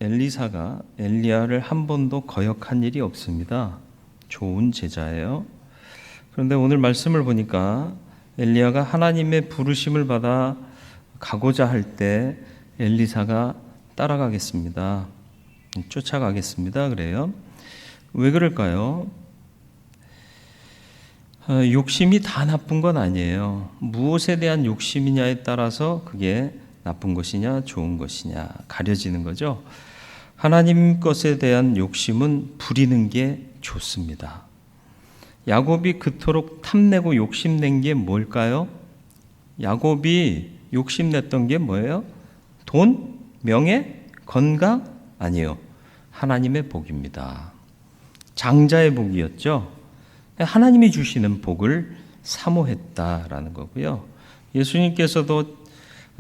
엘리사가 엘리야를 한 번도 거역한 일이 없습니다. 좋은 제자예요. 그런데 오늘 말씀을 보니까 엘리야가 하나님의 부르심을 받아 가고자 할 때 엘리사가 따라가겠습니다. 쫓아가겠습니다. 그래요. 왜 그럴까요? 욕심이 다 나쁜 건 아니에요. 무엇에 대한 욕심이냐에 따라서 그게 나쁜 것이냐 좋은 것이냐 가려지는 거죠. 하나님 것에 대한 욕심은 부리는 게 좋습니다. 야곱이 그토록 탐내고 욕심낸 게 뭘까요? 야곱이 욕심냈던 게 뭐예요? 돈? 명예? 건강? 아니요. 하나님의 복입니다. 장자의 복이었죠. 하나님이 주시는 복을 사모했다라는 거고요. 예수님께서도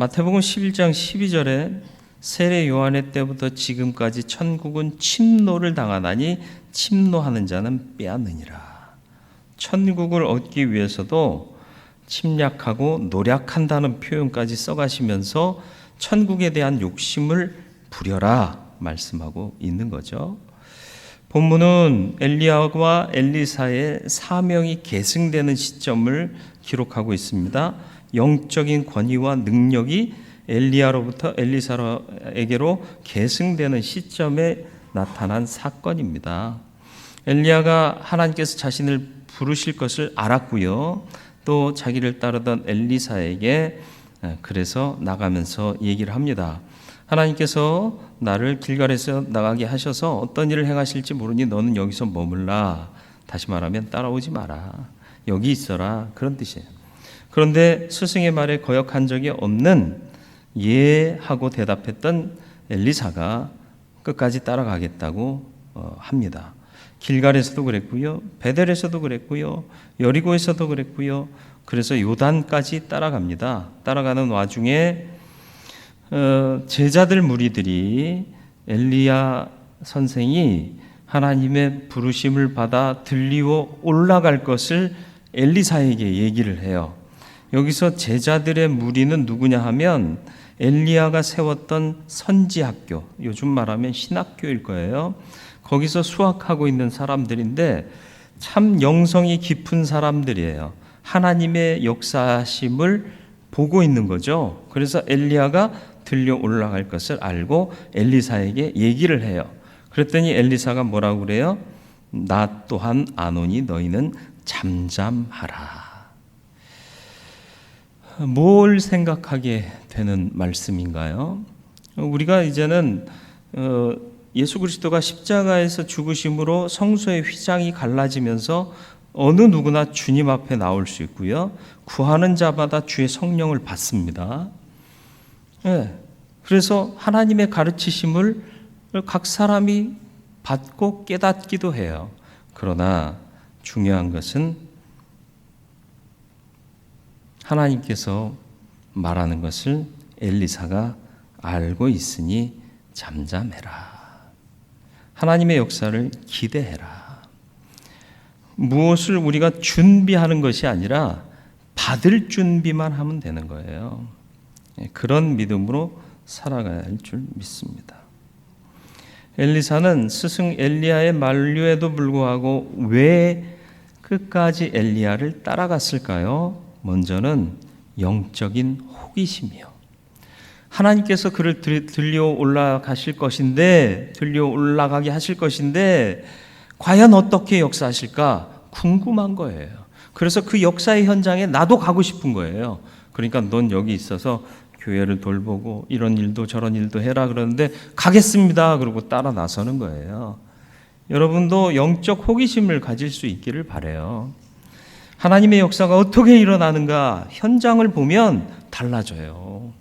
마태복음 11장 12절에 세례 요한의 때부터 지금까지 천국은 침노를 당하나니 침노하는 자는 빼앗느니라. 천국을 얻기 위해서도 침략하고 노력한다는 표현까지 써가시면서 천국에 대한 욕심을 부려라 말씀하고 있는 거죠. 본문은 엘리야와 엘리사의 사명이 계승되는 시점을 기록하고 있습니다. 영적인 권위와 능력이 엘리야로부터 엘리사에게로 계승되는 시점에 나타난 사건입니다. 엘리야가 하나님께서 자신을 부르실 것을 알았고요. 또 자기를 따르던 엘리사에게 그래서 나가면서 얘기를 합니다. 하나님께서 나를 길갈에서 나가게 하셔서 어떤 일을 행하실지 모르니 너는 여기서 머물라. 다시 말하면 따라오지 마라. 여기 있어라. 그런 뜻이에요. 그런데 스승의 말에 거역한 적이 없는 예 하고 대답했던 엘리사가 끝까지 따라가겠다고 합니다. 길갈에서도 그랬고요. 베델에서도 그랬고요. 여리고에서도 그랬고요. 그래서 요단까지 따라갑니다. 따라가는 와중에 제자들 무리들이 엘리야 선생이 하나님의 부르심을 받아 들리어 올라갈 것을 엘리사에게 얘기를 해요. 여기서 제자들의 무리는 누구냐 하면 엘리야가 세웠던 선지학교, 요즘 말하면 신학교일 거예요. 거기서 수학하고 있는 사람들인데 참 영성이 깊은 사람들이에요. 하나님의 역사심을 보고 있는 거죠. 그래서 엘리야가 들려 올라갈 것을 알고 엘리사에게 얘기를 해요. 그랬더니 엘리사가 뭐라고 그래요? 나 또한 아노니 너희는 잠잠하라. 뭘 생각하게 되는 말씀인가요? 우리가 이제는 예수 그리스도가 십자가에서 죽으심으로 성소의 휘장이 갈라지면서 어느 누구나 주님 앞에 나올 수 있고요. 구하는 자마다 주의 성령을 받습니다. 그래서 하나님의 가르치심을 각 사람이 받고 깨닫기도 해요. 그러나 중요한 것은 하나님께서 말하는 것을 엘리사가 알고 있으니 잠잠해라. 하나님의 역사를 기대해라. 무엇을 우리가 준비하는 것이 아니라 받을 준비만 하면 되는 거예요. 그런 믿음으로 살아가야 할 줄 믿습니다. 엘리사는 스승 엘리야의 만류에도 불구하고 왜 끝까지 엘리야를 따라갔을까요? 먼저는 영적인 호기심이요. 하나님께서 그를 들려 올라가실 것인데, 들려 올라가게 하실 것인데 과연 어떻게 역사하실까 궁금한 거예요. 그래서 그 역사의 현장에 나도 가고 싶은 거예요. 그러니까 넌 여기 있어서 교회를 돌보고 이런 일도 저런 일도 해라 그러는데 가겠습니다. 그러고 따라 나서는 거예요. 여러분도 영적 호기심을 가질 수 있기를 바라요. 하나님의 역사가 어떻게 일어나는가 현장을 보면 달라져요.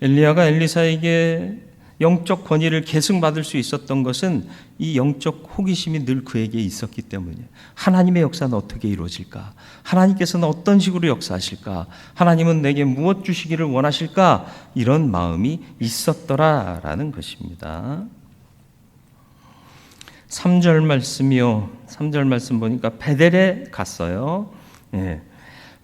엘리야가 엘리사에게 영적 권위를 계승받을 수 있었던 것은 이 영적 호기심이 늘 그에게 있었기 때문이에요. 하나님의 역사는 어떻게 이루어질까? 하나님께서는 어떤 식으로 역사하실까? 하나님은 내게 무엇 주시기를 원하실까? 이런 마음이 있었더라라는 것입니다. 3절 말씀이요. 3절 말씀 보니까 베델에 갔어요.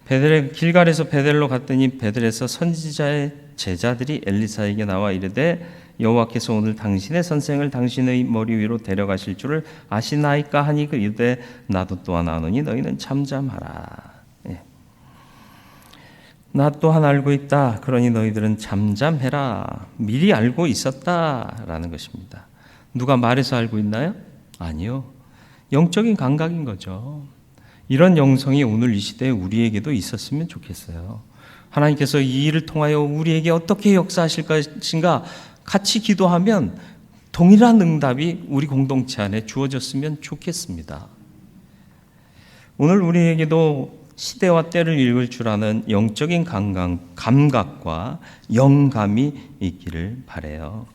길갈에서 베델로 갔더니 베델에서 선지자의 제자들이 엘리사에게 나와 이르되 여호와께서 오늘 당신의 선생을 당신의 머리 위로 데려가실 줄을 아시나이까 하니 이르되 나도 또한 아노니 너희는 잠잠하라. 나 또한 알고 있다. 그러니 너희들은 잠잠해라. 미리 알고 있었다라는 것입니다. 누가 말해서 알고 있나요? 아니요. 영적인 감각인 거죠. 이런 영성이 오늘 이 시대에 우리에게도 있었으면 좋겠어요. 하나님께서 이 일을 통하여 우리에게 어떻게 역사하실 것인가 같이 기도하면 동일한 응답이 우리 공동체 안에 주어졌으면 좋겠습니다. 오늘 우리에게도 시대와 때를 읽을 줄 아는 영적인 감각과 영감이 있기를 바라요.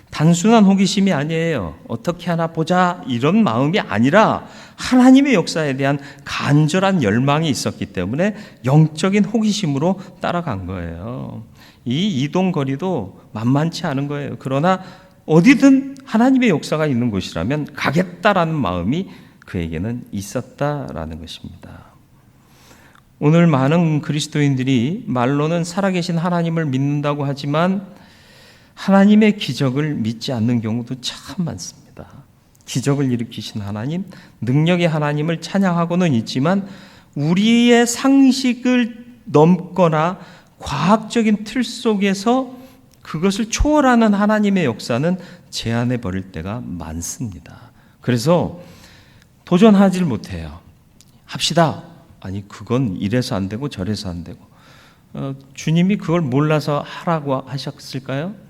단순한 호기심이 아니에요. 어떻게 하나 보자 이런 마음이 아니라 하나님의 역사에 대한 간절한 열망이 있었기 때문에 영적인 호기심으로 따라간 거예요. 이 이동거리도 만만치 않은 거예요. 그러나 어디든 하나님의 역사가 있는 곳이라면 가겠다라는 마음이 그에게는 있었다라는 것입니다. 오늘 많은 그리스도인들이 말로는 살아계신 하나님을 믿는다고 하지만 하나님의 기적을 믿지 않는 경우도 참 많습니다. 기적을 일으키신 하나님, 능력의 하나님을 찬양하고는 있지만 우리의 상식을 넘거나 과학적인 틀 속에서 그것을 초월하는 하나님의 역사는 제한해 버릴 때가 많습니다. 그래서 도전하지 못해요. 합시다. 아니 그건 이래서 안 되고 저래서 안 되고 주님이 그걸 몰라서 하라고 하셨을까요?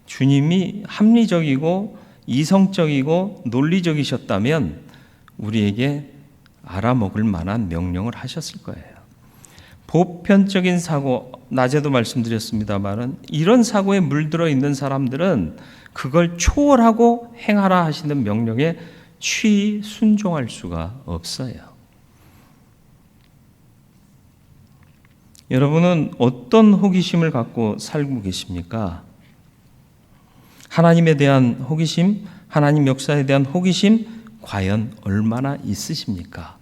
주님이 합리적이고 이성적이고 논리적이셨다면 우리에게 알아먹을 만한 명령을 하셨을 거예요. 보편적인 사고, 낮에도 말씀드렸습니다만 이런 사고에 물들어 있는 사람들은 그걸 초월하고 행하라 하시는 명령에 취 순종할 수가 없어요. 여러분은 어떤 호기심을 갖고 살고 계십니까? 하나님에 대한 호기심, 하나님 역사에 대한 호기심 과연 얼마나 있으십니까?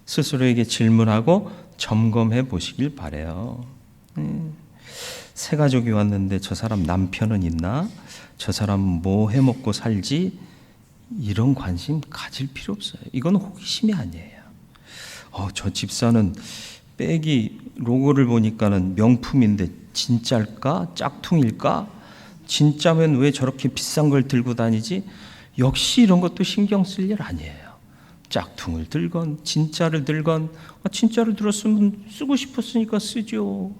스스로에게 질문하고 점검해 보시길 바라요. 새 가족이 왔는데 저 사람 남편은 있나? 저 사람 뭐 해먹고 살지? 이런 관심 가질 필요 없어요. 이건 호기심이 아니에요. 저 집사는 백이 로고를 보니까는 명품인데 진짜일까? 짝퉁일까? 진짜면 왜 저렇게 비싼 걸 들고 다니지? 역시 이런 것도 신경 쓸 일 아니에요. 짝퉁을 들건 진짜를 들건 진짜를 들었으면 쓰고 싶었으니까 쓰죠.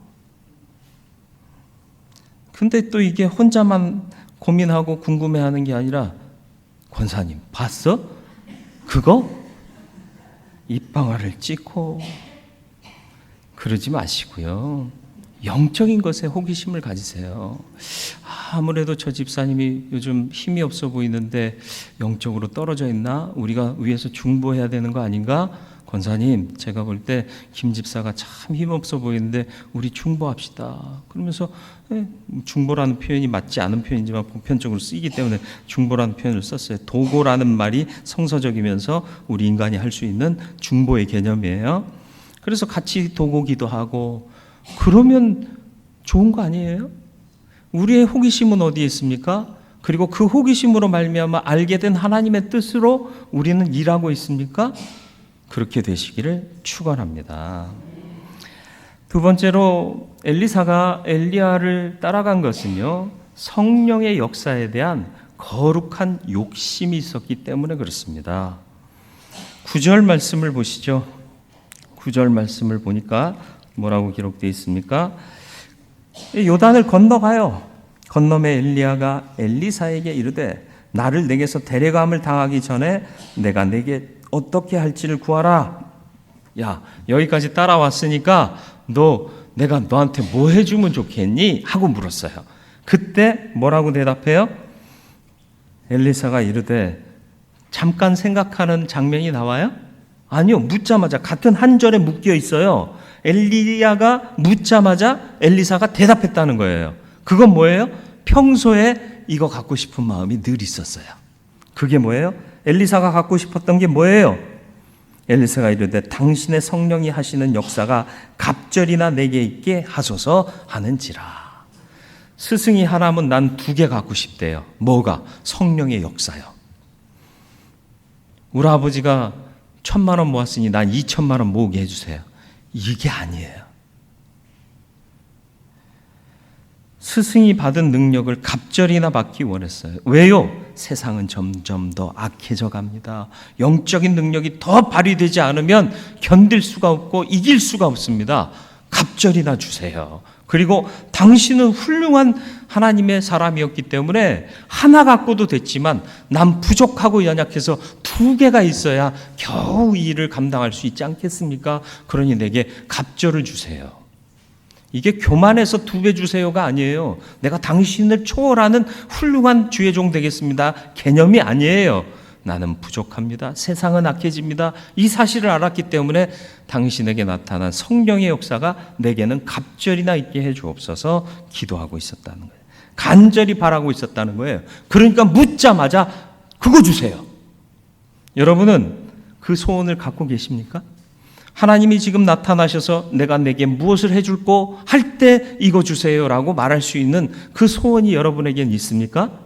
근데 또 이게 혼자만 고민하고 궁금해하는 게 아니라 권사님 봤어? 그거? 입방아를 찍고 그러지 마시고요. 영적인 것에 호기심을 가지세요. 아무래도 저 집사님이 요즘 힘이 없어 보이는데 영적으로 떨어져 있나? 우리가 위에서 중보해야 되는 거 아닌가? 권사님, 제가 볼 때 김 집사가 참 힘없어 보이는데 우리 중보합시다. 그러면서 중보라는 표현이 맞지 않은 표현이지만 보편적으로 쓰이기 때문에 중보라는 표현을 썼어요. 도고라는 말이 성서적이면서 우리 인간이 할 수 있는 중보의 개념이에요. 그래서 같이 도고기도 하고 그러면 좋은 거 아니에요? 우리의 호기심은 어디에 있습니까? 그리고 그 호기심으로 말미암아 알게 된 하나님의 뜻으로 우리는 일하고 있습니까? 그렇게 되시기를 축원합니다. 두 번째로 엘리사가 엘리야를 따라간 것은요, 성령의 역사에 대한 거룩한 욕심이 있었기 때문에 그렇습니다. 9절 말씀을 보시죠. 9절 말씀을 보니까 뭐라고 기록되어 있습니까? 요단을 건너가요. 건너매 엘리야가 엘리사에게 이르되 나를 내게서 데려감을 당하기 전에 내가 내게 어떻게 할지를 구하라. 야, 여기까지 따라왔으니까 내가 너한테 뭐 해주면 좋겠니? 하고 물었어요. 그때 뭐라고 대답해요? 엘리사가 이르되 잠깐 생각하는 장면이 나와요? 아니요. 묻자마자 같은 한 절에 묶여 있어요. 엘리야가 묻자마자 엘리사가 대답했다는 거예요. 그건 뭐예요? 평소에 이거 갖고 싶은 마음이 늘 있었어요. 그게 뭐예요? 엘리사가 갖고 싶었던 게 뭐예요? 엘리사가 이르되 당신의 성령이 하시는 역사가 갑절이나 내게 있게 하소서 하는지라. 스승이 하나면 난 2개 갖고 싶대요. 뭐가? 성령의 역사요. 우리 아버지가 1,000만 원 모았으니 난 2,000만 원 모으게 해주세요. 이게 아니에요. 스승이 받은 능력을 갑절이나 받기 원했어요. 왜요? 세상은 점점 더 악해져 갑니다. 영적인 능력이 더 발휘되지 않으면 견딜 수가 없고 이길 수가 없습니다. 갑절이나 주세요. 그리고 당신은 훌륭한 하나님의 사람이었기 때문에 하나 갖고도 됐지만 난 부족하고 연약해서 2개가 있어야 겨우 이 일을 감당할 수 있지 않겠습니까? 그러니 내게 갑절을 주세요. 이게 교만해서 2배 주세요가 아니에요. 내가 당신을 초월하는 훌륭한 주의 종 되겠습니다. 개념이 아니에요. 나는 부족합니다. 세상은 악해집니다. 이 사실을 알았기 때문에 당신에게 나타난 성령의 역사가 내게는 갑절이나 있게 해 주옵소서 기도하고 있었다는 거예요. 간절히 바라고 있었다는 거예요. 그러니까 묻자마자 그거 주세요. 여러분은 그 소원을 갖고 계십니까? 하나님이 지금 나타나셔서 내가 내게 무엇을 해줄고 할 때 이거 주세요라고 말할 수 있는 그 소원이 여러분에겐 있습니까?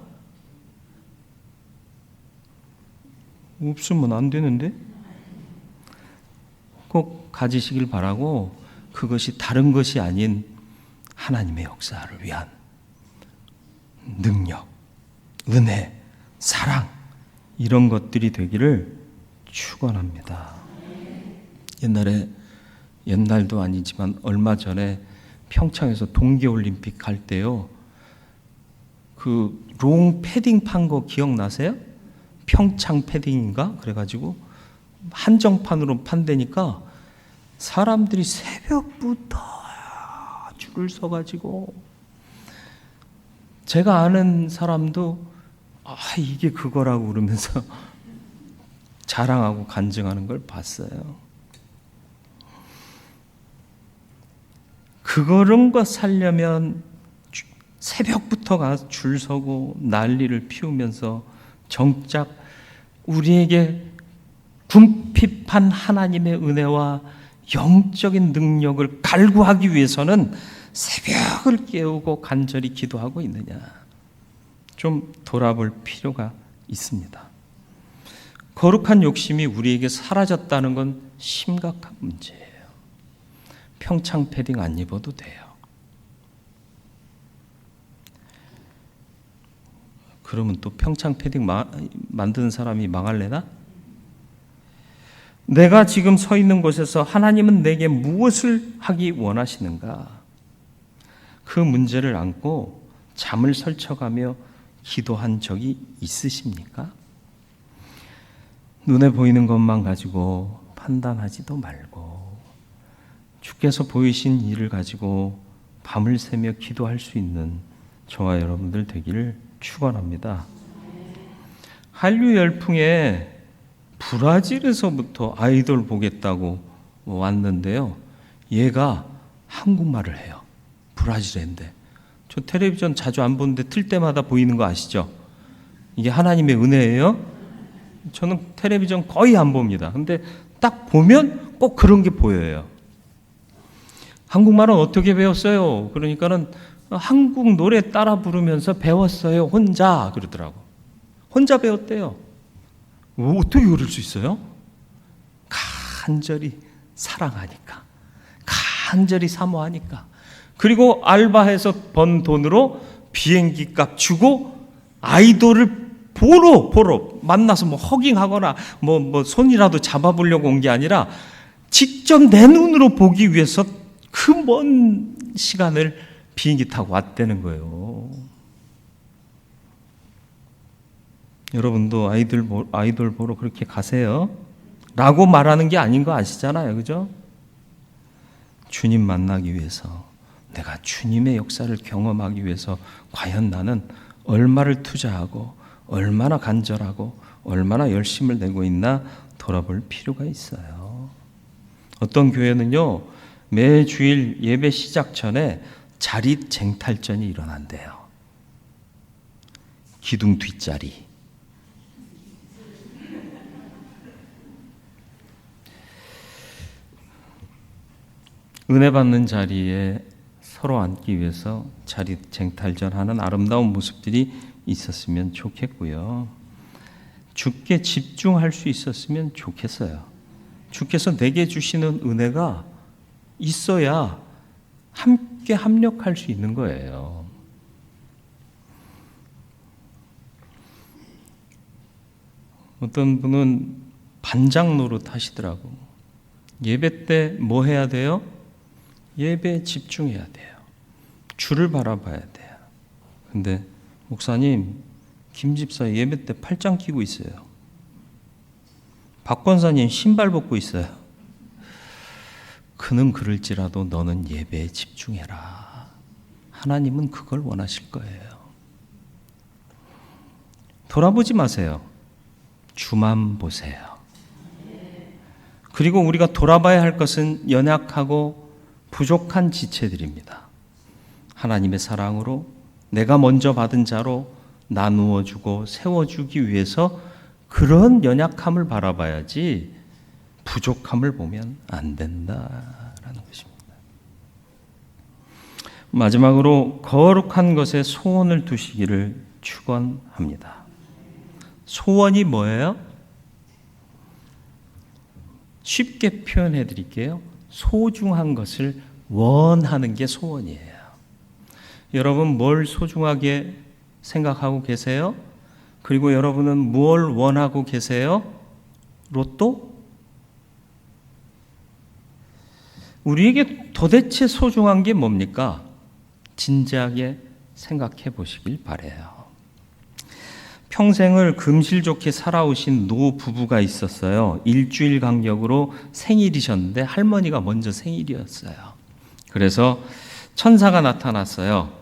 없으면 안 되는데? 꼭 가지시길 바라고 그것이 다른 것이 아닌 하나님의 역사를 위한 능력, 은혜, 사랑 이런 것들이 되기를 축원합니다. 옛날도 아니지만 얼마 전에 평창에서 동계올림픽 할 때요. 그 롱 패딩 판 거 기억나세요? 평창 패딩인가? 그래가지고 한정판으로 판다니까 사람들이 새벽부터 줄을 서가지고 제가 아는 사람도 이게 그거라고 그러면서 자랑하고 간증하는 걸 봤어요. 그런 거 살려면 새벽부터 가서 줄 서고 난리를 피우면서 정작 우리에게 궁핍한 하나님의 은혜와 영적인 능력을 갈구하기 위해서는 새벽을 깨우고 간절히 기도하고 있느냐. 좀 돌아볼 필요가 있습니다. 거룩한 욕심이 우리에게 사라졌다는 건 심각한 문제예요. 평창 패딩 안 입어도 돼요. 그러면 또 평창 패딩 만드는 사람이 망할래나? 내가 지금 서 있는 곳에서 하나님은 내게 무엇을 하기 원하시는가? 그 문제를 안고 잠을 설쳐가며 기도한 적이 있으십니까? 눈에 보이는 것만 가지고 판단하지도 말고 주께서 보이신 일을 가지고 밤을 새며 기도할 수 있는 저와 여러분들 되기를 축원합니다. 한류 열풍에 브라질에서부터 아이돌 보겠다고 왔는데요. 얘가 한국말을 해요. 브라질인데. 저 텔레비전 자주 안 보는데 틀 때마다 보이는 거 아시죠? 이게 하나님의 은혜예요. 저는 텔레비전 거의 안 봅니다. 근데 딱 보면 꼭 그런 게 보여요. 한국말은 어떻게 배웠어요? 그러니까는 한국 노래 따라 부르면서 배웠어요. 혼자 그러더라고. 혼자 배웠대요. 어떻게 그럴 수 있어요? 간절히 사랑하니까. 간절히 사모하니까. 그리고 알바해서 번 돈으로 비행기 값 주고 아이돌을 보러 만나서 뭐 허깅하거나 뭐 손이라도 잡아보려고 온 게 아니라 직접 내 눈으로 보기 위해서 그 먼 시간을 비행기 타고 왔다는 거예요. 여러분도 아이돌 보러 그렇게 가세요. 라고 말하는 게 아닌 거 아시잖아요. 그죠? 주님 만나기 위해서, 내가 주님의 역사를 경험하기 위해서 과연 나는 얼마를 투자하고 얼마나 간절하고 얼마나 열심을 내고 있나 돌아볼 필요가 있어요. 어떤 교회는요, 매 주일 예배 시작 전에 자리 쟁탈전이 일어난대요. 기둥 뒷자리. 은혜 받는 자리에 서로 앉기 위해서 자리 쟁탈전하는 아름다운 모습들이 있었으면 좋겠고요. 주께 집중할 수 있었으면 좋겠어요. 주께서 내게 주시는 은혜가 있어야 함께 합력할 수 있는 거예요. 어떤 분은 반장 노릇 하시더라고. 예배 때 뭐 해야 돼요? 예배에 집중해야 돼요. 주를 바라봐야 돼요. 근데 목사님, 김 집사 예배 때 팔짱 끼고 있어요. 박 권사님 신발 벗고 있어요. 그는 그럴지라도 너는 예배에 집중해라. 하나님은 그걸 원하실 거예요. 돌아보지 마세요. 주만 보세요. 그리고 우리가 돌아봐야 할 것은 연약하고 부족한 지체들입니다. 하나님의 사랑으로 내가 먼저 받은 자로 나누어주고 세워주기 위해서 그런 연약함을 바라봐야지 부족함을 보면 안 된다라는 것입니다. 마지막으로 거룩한 것에 소원을 두시기를 축원합니다. 소원이 뭐예요? 쉽게 표현해 드릴게요. 소중한 것을 원하는 게 소원이에요. 여러분 뭘 소중하게 생각하고 계세요? 그리고 여러분은 뭘 원하고 계세요? 로또? 우리에게 도대체 소중한 게 뭡니까? 진지하게 생각해 보시길 바라요. 평생을 금실좋게 살아오신 노 부부가 있었어요. 일주일 간격으로 생일이셨는데 할머니가 먼저 생일이었어요. 그래서 천사가 나타났어요.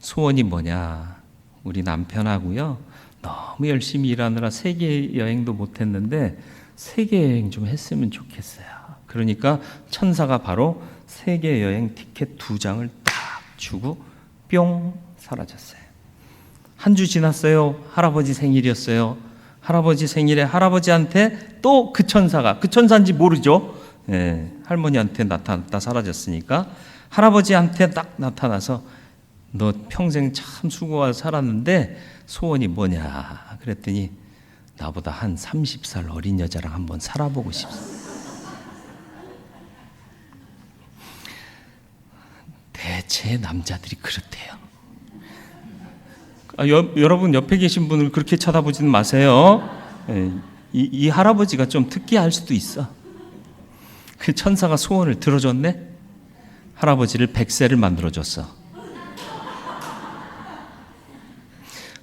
소원이 뭐냐? 우리 남편하고요. 너무 열심히 일하느라 세계 여행도 못했는데 세계 여행 좀 했으면 좋겠어요. 그러니까 천사가 바로 세계 여행 티켓 2장을 딱 주고 뿅 사라졌어요. 한 주 지났어요. 할아버지 생일이었어요. 할아버지 생일에 할아버지한테 또 그 천사가, 그 천사인지 모르죠. 할머니한테 나타났다 사라졌으니까 할아버지한테 딱 나타나서 너 평생 참 수고하고 살았는데 소원이 뭐냐 그랬더니 나보다 한 30살 어린 여자랑 한번 살아보고 싶어. 대체 남자들이 그렇대요. 여러분 옆에 계신 분을 그렇게 쳐다보지는 마세요. 이 할아버지가 좀 특이할 수도 있어. 그 천사가 소원을 들어줬네. 할아버지를 100세를 만들어줬어.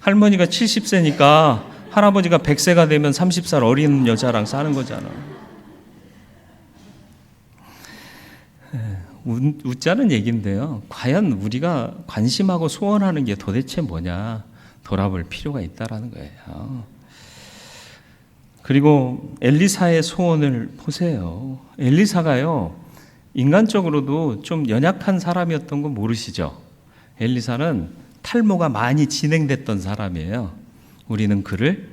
할머니가 70세니까 할아버지가 100세가 되면 30살 어린 여자랑 사는 거잖아. 웃자는 얘기인데요. 과연 우리가 관심하고 소원하는 게 도대체 뭐냐 돌아볼 필요가 있다라는 거예요. 그리고 엘리사의 소원을 보세요. 엘리사가요. 인간적으로도 좀 연약한 사람이었던 거 모르시죠? 엘리사는 탈모가 많이 진행됐던 사람이에요. 우리는 그를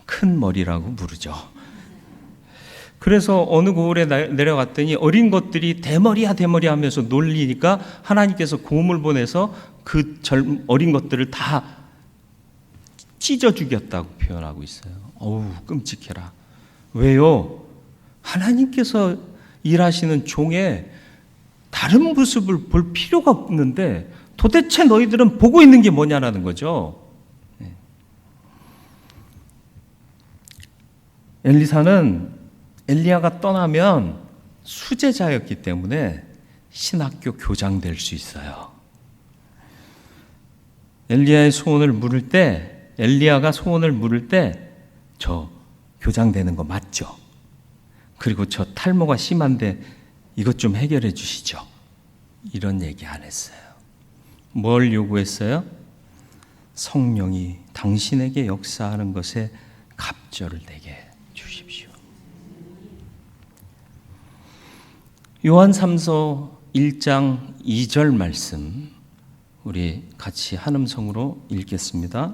큰 머리라고 부르죠. 그래서 어느 고을에 내려갔더니 어린 것들이 대머리야 대머리 하면서 놀리니까 하나님께서 곰을 보내서 그 어린 것들을 다 찢어 죽였다고 표현하고 있어요. 어우 끔찍해라. 왜요? 하나님께서 일하시는 종의 다른 모습을 볼 필요가 없는데 도대체 너희들은 보고 있는 게 뭐냐라는 거죠. 엘리사는 엘리야가 떠나면 수제자였기 때문에 신학교 교장 될 수 있어요. 엘리야의 소원을 물을 때, 엘리야가 소원을 물을 때 저 교장 되는 거 맞죠? 그리고 저 탈모가 심한데 이것 좀 해결해 주시죠. 이런 얘기 안 했어요. 뭘 요구했어요? 성령이 당신에게 역사하는 것에 갑절을 내게 주십시오. 요한 3서 1장 2절 말씀 우리 같이 한 음성으로 읽겠습니다.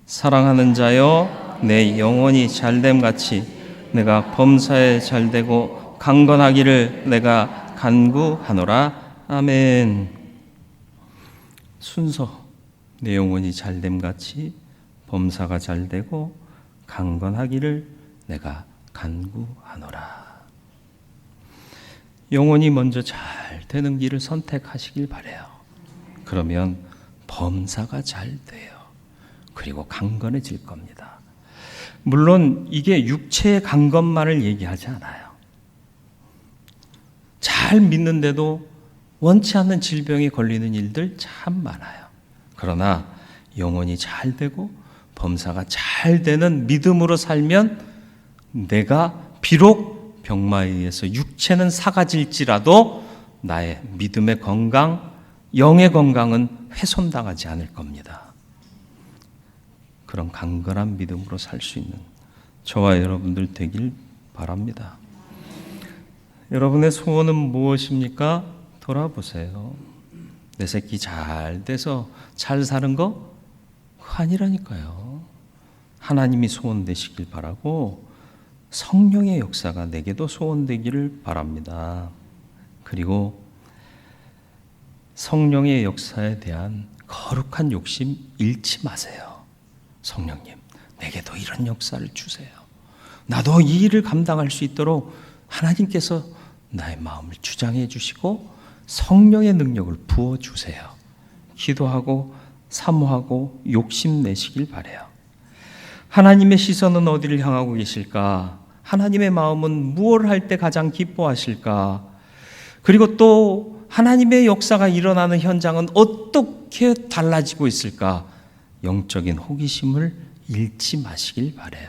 사랑하는 자여 내 영혼이 잘됨 같이 내가 범사에 잘되고 강건하기를 내가 간구하노라. 아멘. 순서 내 영혼이 잘됨 같이 범사가 잘되고 강건하기를 내가 간구하노라. 영혼이 먼저 잘 되는 길을 선택하시길 바라요. 그러면 범사가 잘 돼요. 그리고 강건해질 겁니다. 물론 이게 육체의 강건만을 얘기하지 않아요. 잘 믿는데도 원치 않는 질병에 걸리는 일들 참 많아요. 그러나 영혼이 잘 되고 범사가 잘 되는 믿음으로 살면 내가 비록 병마에 의해서 육체는 사가질지라도 나의 믿음의 건강, 영의 건강은 훼손당하지 않을 겁니다. 그런 강건한 믿음으로 살 수 있는 저와 여러분들 되길 바랍니다. 여러분의 소원은 무엇입니까? 돌아보세요. 내 새끼 잘 돼서 잘 사는 거? 그거 아니라니까요. 하나님이 소원되시길 바라고 성령의 역사가 내게도 소원되기를 바랍니다. 그리고 성령의 역사에 대한 거룩한 욕심 잃지 마세요. 성령님, 내게도 이런 역사를 주세요. 나도 이 일을 감당할 수 있도록 하나님께서 나의 마음을 주장해 주시고 성령의 능력을 부어주세요. 기도하고 사모하고 욕심내시길 바라요. 하나님의 시선은 어디를 향하고 계실까? 하나님의 마음은 무엇을 할 때 가장 기뻐하실까? 그리고 또 하나님의 역사가 일어나는 현장은 어떻게 달라지고 있을까? 영적인 호기심을 잃지 마시길 바라요.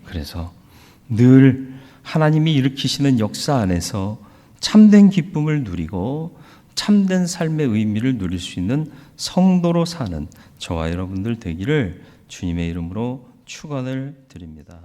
그래서 늘 하나님이 일으키시는 역사 안에서 참된 기쁨을 누리고 참된 삶의 의미를 누릴 수 있는 성도로 사는 저와 여러분들 되기를 주님의 이름으로 축원을 드립니다.